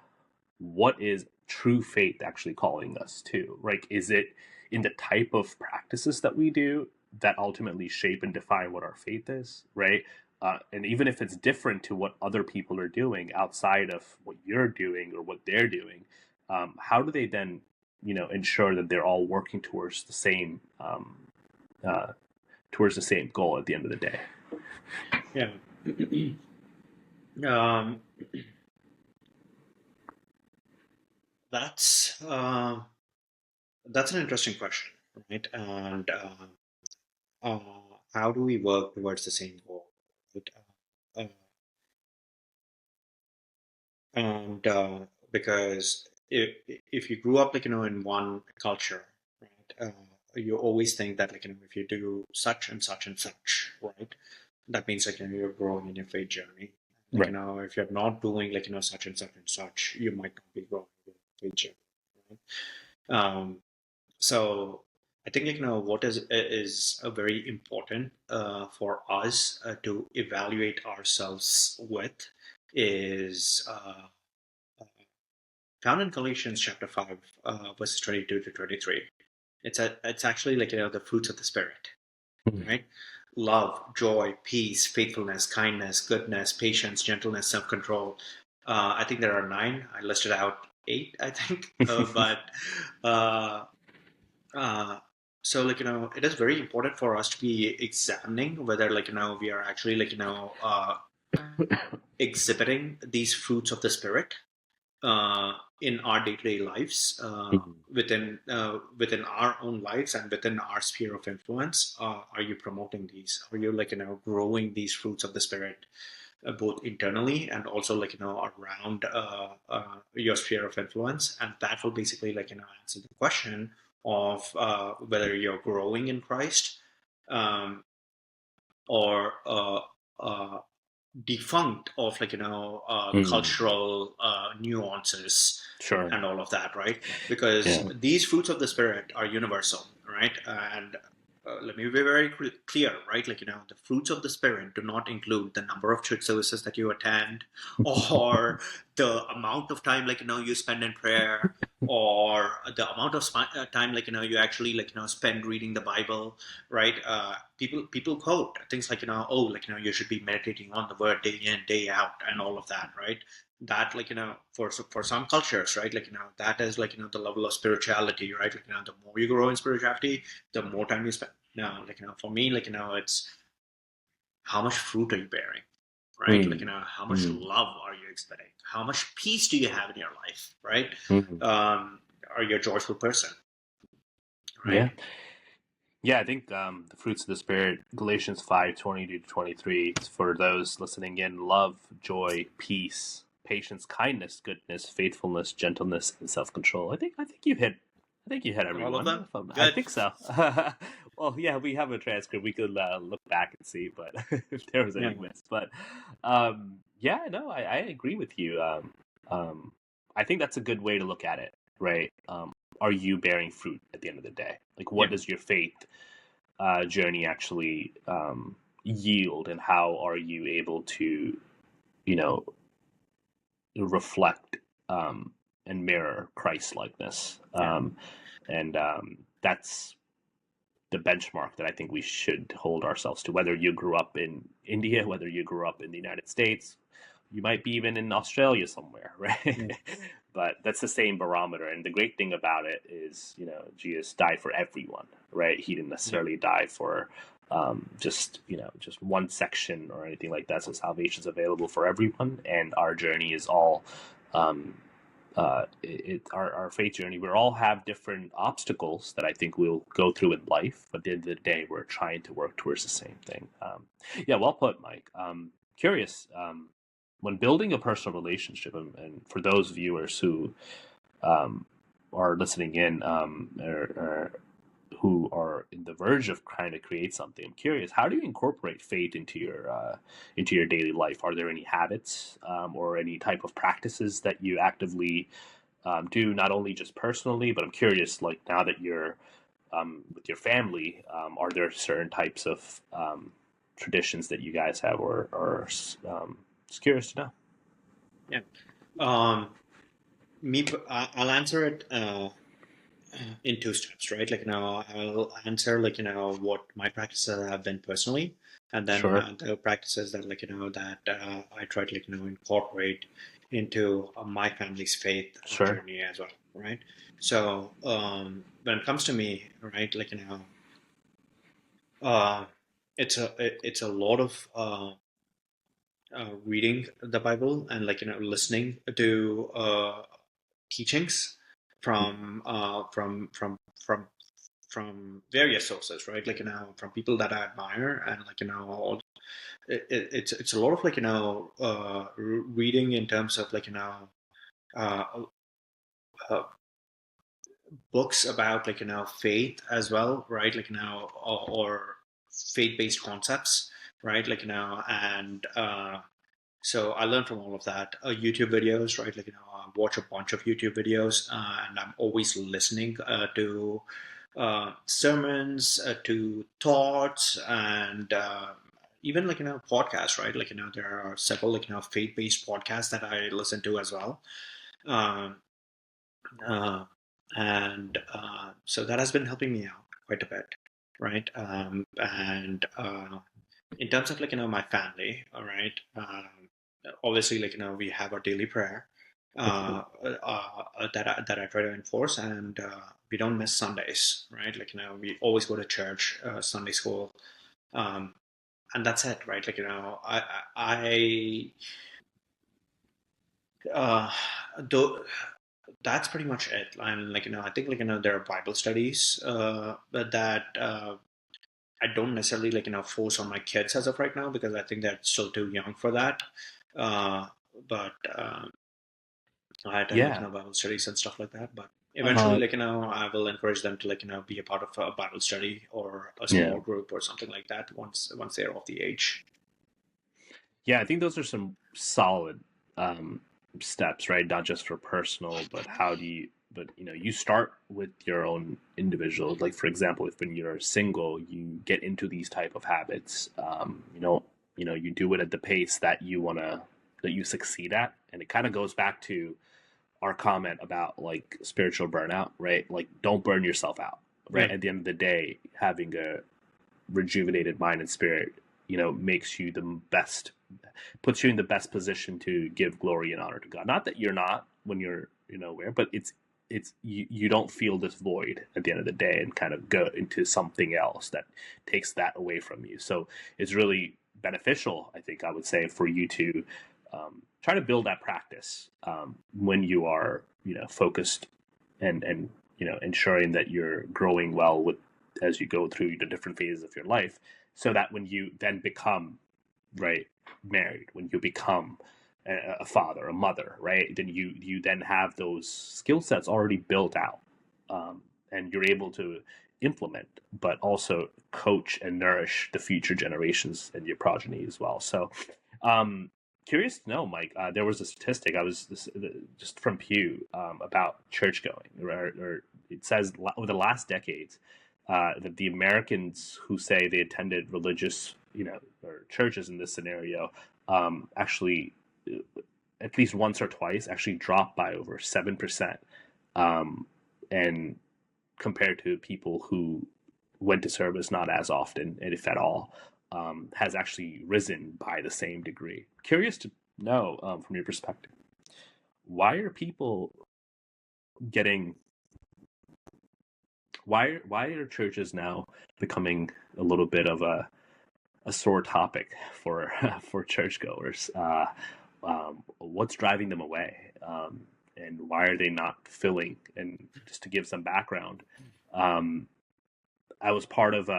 what is true faith actually calling us to? Like, is it in the type of practices that we do that ultimately shape and define what our faith is, right? And even if it's different to what other people are doing outside of what you're doing or what they're doing, how do they then, ensure that they're all working uh, towards the same goal at the end of the day? Yeah. um, that's that's an interesting question, right? And uh, how do we work towards the same goal? Right? And because if you grew up in one culture, right, you always think that if you do such and such and such, right, that means like you're growing in your faith journey. Like Right. if you're not doing like such and such and such, you might not be growing in your faith journey. Right? So I think what is a very important for us to evaluate ourselves with is found in Galatians chapter 5, verses 22 to 23. It's actually like the fruits of the spirit, Mhm. right? Love, joy, peace, faithfulness, kindness, goodness, patience, gentleness, self-control. I think there are 9. I listed out 8, I think, but uh, uh, so it is very important for us to be examining whether we are actually exhibiting these fruits of the spirit in our day-to-day lives, Mhm. within our own lives and within our sphere of influence. Are you promoting these? Are you growing these fruits of the spirit, both internally and also around your sphere of influence? And that will basically answer the question of whether you're growing in Christ, um, or uh, defunct of Mm. cultural nuances Sure. and all of that, right? Because Yeah. these fruits of the spirit are universal, right? And let me be very clear, right? The fruits of the spirit do not include the number of church services that you attend, or the amount of time you spend in prayer, or the amount of time you actually spend reading the Bible, right? People quote things like oh, you should be meditating on the word day in day out and all of that, right? That for some cultures, right, that is the level of spirituality, right? The more you grow in spirituality, the more time you spend. Now for me, it's how much fruit are you bearing, right? Mm. How much Mm. love are you exhibiting? How much peace do you have in your life, right? Mhm. um, are you a joyful person, Yeah. right? Yeah, I think the fruits of the Spirit, Galatians 5:20 to 23, for those listening in, love, joy, peace, patience, kindness, goodness, faithfulness, gentleness, and self-control. I think you hit every All of one. them. I Good. think so. Well, yeah, we have a transcript. We could look back and see, but if there was Yeah. any miss. But yeah, no, I agree with you. Um, I think that's a good way to look at it, right? Are you bearing fruit at the end of the day? Like, Yeah. what does your faith journey actually yield, and how are you able to, you know, reflect and mirror Christ likeness? Yeah. And That's the benchmark that I think we should hold ourselves to. Whether you grew up in India, whether you grew up in the United States, you might be even in Australia somewhere, right? Yeah. But that's the same barometer. And the great thing about it is, Jesus died for everyone, right? He didn't Yeah. necessarily die for just one section or anything like that. So salvation is available for everyone, and our journey is all um, our faith journey. We all have different obstacles that I think we'll go through in life, but at the end of the day, we're trying to work towards the same thing. Yeah, well put, Mike. Curious, when building a personal relationship, and for those viewers who um, are listening in, or who are in the verge of trying to create something, I'm curious, how do you incorporate faith into your daily life? Are there any habits or any type of practices that you actively do, not only just personally, but I'm curious, like now that you're with your family, are there certain types of traditions that you guys have, or just curious to know? Yeah. Um, I'll answer it in 2 steps, right? I'll answer what my practices have been personally, and then Sure, the practices that that I try to incorporate into my family's faith sure. journey as well, right? So when it comes to me, right, uh, it's a lot of reading the Bible and listening to teachings from from various sources, right? From people that I admire, and it's a lot of reading in terms of uh, uh, books about faith as well, right? Or faith based concepts. right? And so I learned from all of that. YouTube videos, right? I watch a bunch of YouTube videos, and I'm always listening to sermons, to thoughts, and even podcasts, right? There are several faith-based podcasts that I listen to as well. Um, uh, and So that has been helping me out quite a bit, right? And In terms of my family, all right. Obviously, we have our daily prayer that I try to enforce, and we don't miss Sundays, right? We always go to church, Sunday school, um, and that's it, right? Uh, though that's pretty much it. And I think there are Bible studies that I don't necessarily force on my kids as of right now because I think they're still too young for that. Uh, but I attend Yeah. Bible studies and stuff like that. But eventually, Uh, I will encourage them to be a part of a Bible study or a yeah. small group or something like that once they're of the age. Yeah, I think those are some solid steps, right? Not just for personal, but but you start with your own individual. Like for example, if when you're single, you get into these type of habits. You do it at the pace that you succeed at, and it kind of goes back to our comment about like spiritual burnout, right? Like don't burn yourself out, right? Yeah, At the end of the day, having a rejuvenated mind and spirit, makes you the best, puts you in the best position to give glory and honor to God. Not that you're not when you're, where, but it's you don't feel this void at the end of the day and kind of go into something else that takes that away from you. So it's really beneficial, I think I would say, for you to try to build that practice when you are, focused and ensuring that you're growing well with as you go through the different phases of your life, so that when you then become right married, when you become a father, a mother, right, then you then have those skill sets already built out, and you're able to implement, but also coach and nourish the future generations and your progeny as well. So um, curious to know, Mike, there was a statistic just from Pew about church going, or it says over the last decades that the Americans who say they attended religious, or churches in this scenario, actually at least once or twice actually dropped by over 7%, and compared to people who went to service not as often, and if at all, has actually risen by the same degree. Curious to know, from your perspective, why are people getting why are churches now becoming a little bit of a sore topic for for churchgoers? What's driving them away, and why are they not filling? And just to give some background, um, I was part of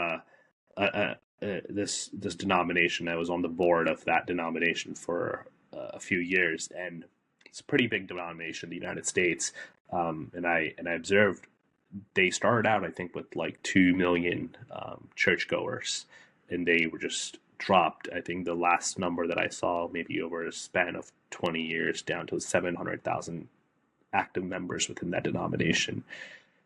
this denomination. I was on the board of that denomination for a few years, and it's a pretty big denomination in the United States. And I observed they started out, I think, with like 2 million churchgoers, and they were just dropped. I think the last number that I saw, maybe over a span of 20 years, down to 700,000 active members within that denomination.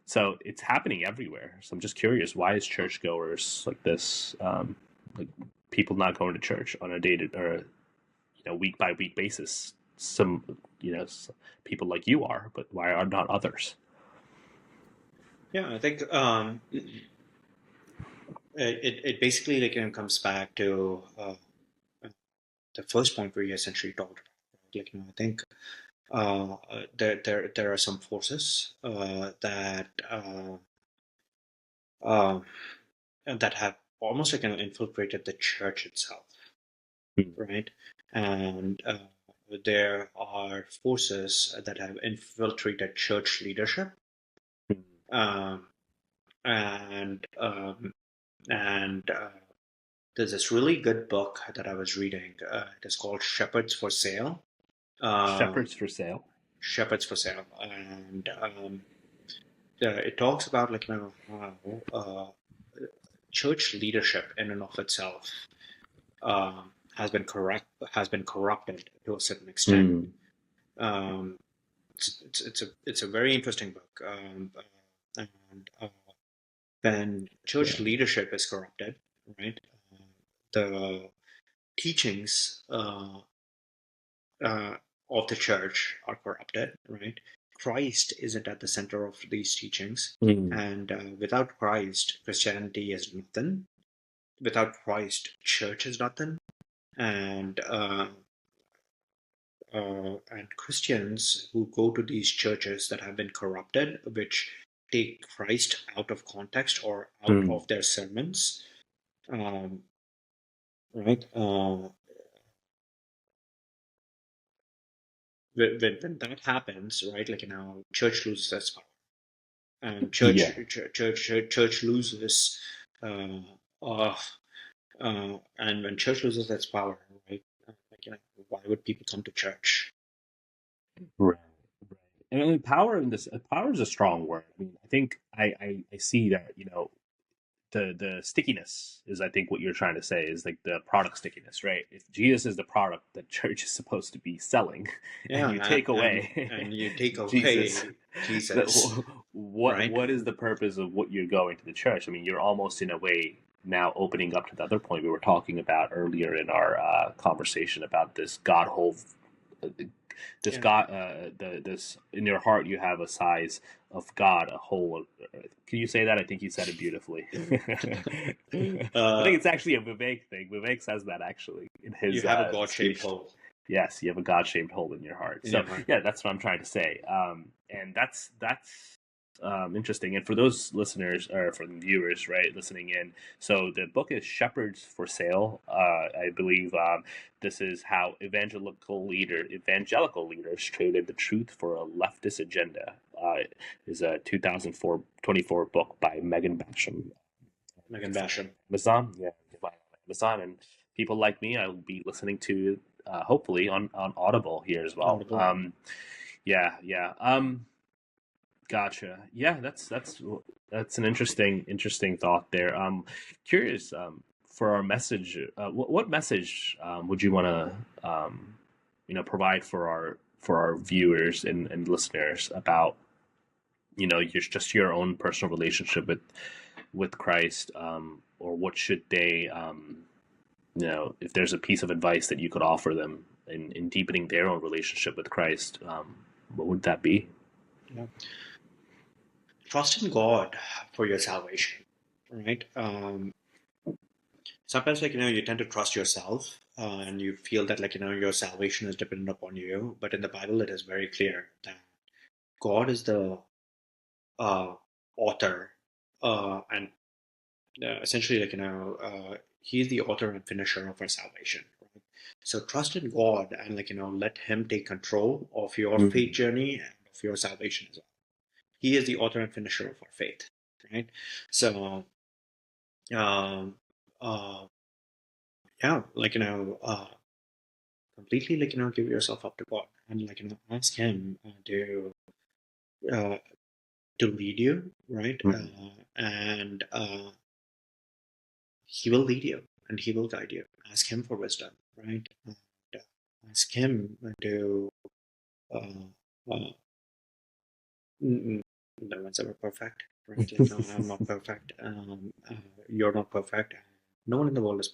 So it's happening everywhere. So I'm just curious, why is churchgoers like this, like people not going to church on a day to, or week by week basis? Some people like you are, but why are not others? yeah. I think it basically comes back to the first point where you essentially talked about. I think there are some forces uh, that have almost infiltrated the church itself, Hmm. right? And there are forces that have infiltrated church leadership, um, and and there's this really good book that I was reading. It is called Shepherds for Sale. Um, Shepherds for sale. Shepherds for Sale, and it talks about church leadership in and of itself. has been corrupted to a certain extent. Um, it's a very interesting book. And when church leadership is corrupted, right? The teachings of the church are corrupted, right? Christ isn't at the center of these teachings, and without Christ, Christianity is nothing. Without Christ, church is nothing, and Christians who go to these churches that have been corrupted, which take Christ out of context or out of their sermons, right? When that happens, right, church loses its power, and church loses, uh, and when church loses its power, right, why would people come to church? Right. And I mean, power is a strong word. I mean, I think I see that, the stickiness is, I think what you're trying to say is like the product stickiness, right? If Jesus is the product that church is supposed to be selling, and you take away And you take Jesus, away Jesus, right? what is the purpose of what you're going to the church? I mean, you're almost in a way now opening up to the other point we were talking about earlier in our conversation about this God hole, this Yeah. God, this in your heart you have a size of God, a whole. Can you say that? I think you said it beautifully. I think it's actually a Vivek thing. Vivek says that actually in You his have a God-shaped speech. hole Yes, you have a God-shaped hole in your heart. in So your heart. yeah, that's what I'm trying to say. And that's interesting. And for those listeners or for the viewers, right, listening in, so the book is Shepherds for Sale. I believe this is how evangelical leaders traded the truth for a leftist agenda. Is a 2024 book by Megan Basham. Megan Basham. Amazon, yeah, you can buy it on Amazon, and people like me, I will be listening to hopefully on Audible here as well. Audible. Yeah, yeah. Gotcha. Yeah, that's an interesting thought there. Curious for our message. What message would you want to provide for our viewers and listeners about your own personal relationship with Christ, or what should they if there's a piece of advice that you could offer them in deepening their own relationship with Christ, what would that be? Yeah. Trust in God for your salvation, right? Sometimes, you tend to trust yourself, and you feel that, your salvation is dependent upon you. But in the Bible, it is very clear that God is the uh, author, and essentially, He is the author and finisher of our salvation. Right? So trust in God and, let Him take control of your faith journey and of your salvation as well. He is the author and finisher of our faith, right? So, um, uh, yeah, completely, give yourself up to God and, ask Him uh, to lead you, right? And He will lead you and He will guide you. Ask Him for wisdom, right? And ask Him to. Uh, uh, no one's ever perfect, right? No, I'm not perfect. You're not perfect. No one in the world is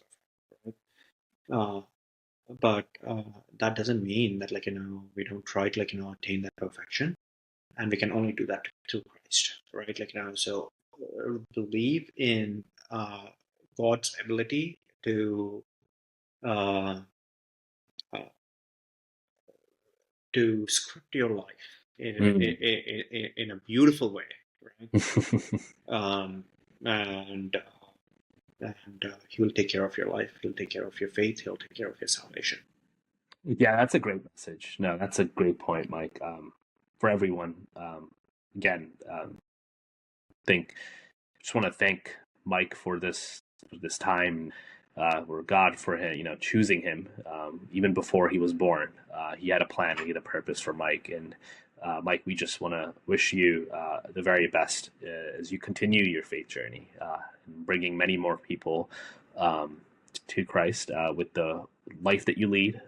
perfect, right? But that doesn't mean that, we don't try to, attain that perfection, and we can only do that through Christ, right? So believe in God's ability uh, uh, to script your life in a beautiful way, right? Um, and He will take care of your life. He'll take care of your faith. He'll take care of your salvation. Yeah, that's a great message. No, that's a great point, Mike. For everyone, again, think just want to thank Mike for this time, or God for him, choosing him even before he was born. He had a plan, he had a purpose for Mike, and Mike, we just want to wish you the very best as you continue your faith journey, bringing many more people to Christ, with the life that you lead,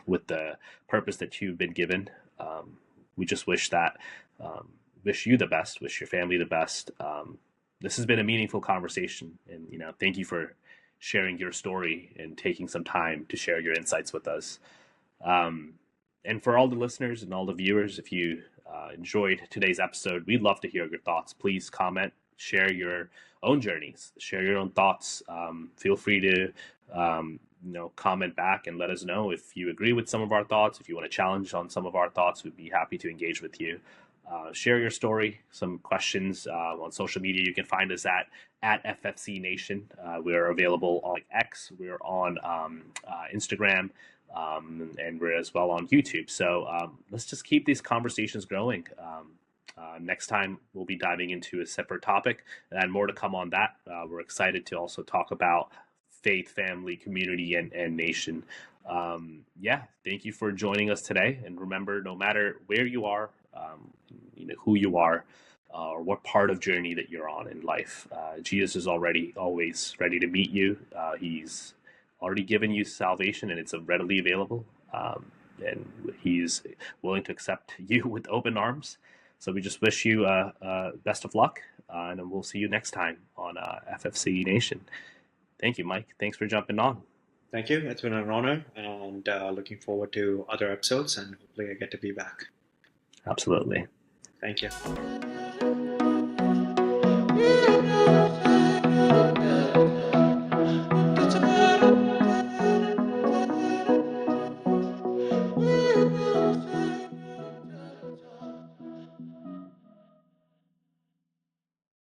with the purpose that you've been given. We just wish that, wish you the best, wish your family the best. This has been a meaningful conversation, and thank you for sharing your story and taking some time to share your insights with us. Um, and for all the listeners and all the viewers, if you enjoyed today's episode, we'd love to hear your thoughts. Please comment, share your own journeys, share your own thoughts. Feel free to comment back and let us know if you agree with some of our thoughts. If you want to challenge on some of our thoughts, we'd be happy to engage with you. Share your story, some questions on social media. You can find us at FFCNation. We're available on X. We're on Instagram. And we're as well on YouTube. So let's just keep these conversations growing. Next time, we'll be diving into a separate topic, and more to come on that. We're excited to also talk about faith, family, community, and nation. Thank you for joining us today. And remember, no matter where you are, who you are, or what part of journey that you're on in life, Jesus is always ready to meet you. He's already given you salvation, and it's readily available. And he's willing to accept you with open arms. So we just wish you best of luck, and then we'll see you next time on FFC Nation. Thank you, Mike. Thanks for jumping on. Thank you. It's been an honor, and looking forward to other episodes, and hopefully I get to be back. Absolutely. Thank you.